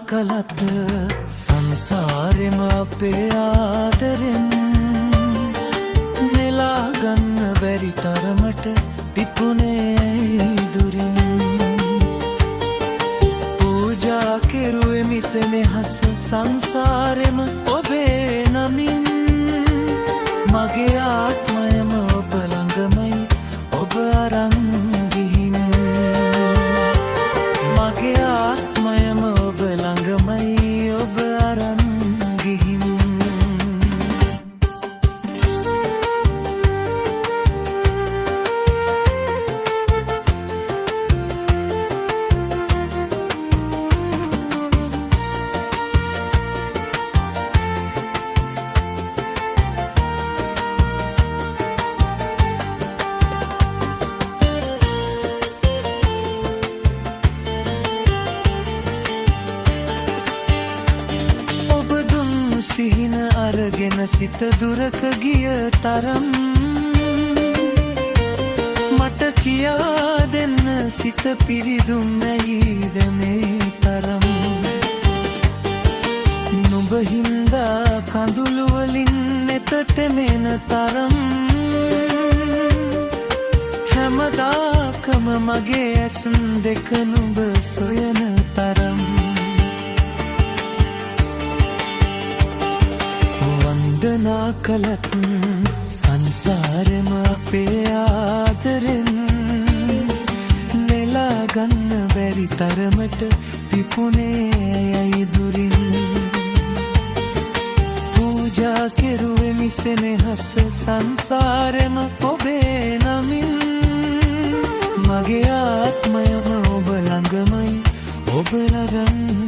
කලත් සංසාරෙම අපේ ආදරෙන් නෙලා ගන්න බැරි තරමට පිපුනේ ඇයි දුරින් පූජා කෙරුවේ මිසෙනෙහස සංසාරෙම ඔබේ නමින් මගේ ආත්මයම ඔබ ළඟමයි ඔබ අරන් ගිහින් මගේ ආත්මයම ඔබ ළඟමයි ඔබ අරන් ගිහින් සිහින අරගෙන සිත දුරක ගිය තරම් මට කියා දෙන්න සිත පිරිදුම් නැයිද මේ තරම් නුඹ හින්දා කඳුළු වලින් නෙත තෙමෙන තරම් හැමදාකම මගේ ඇස් දෙක නුඹ සොයන තරම් වන්දනා කළත් සංසාරෙම අපේ ආදරෙන් නෙලා ගන්න බැරි තරමට පිපුනේ ඇයි දුරින් පූජා කෙරුවේ මිසෙනෙහස සංසාරෙම ඔබේ නමින් මගේ ආත්මයම ඔබ ළඟමයි ඔබ ළඟන්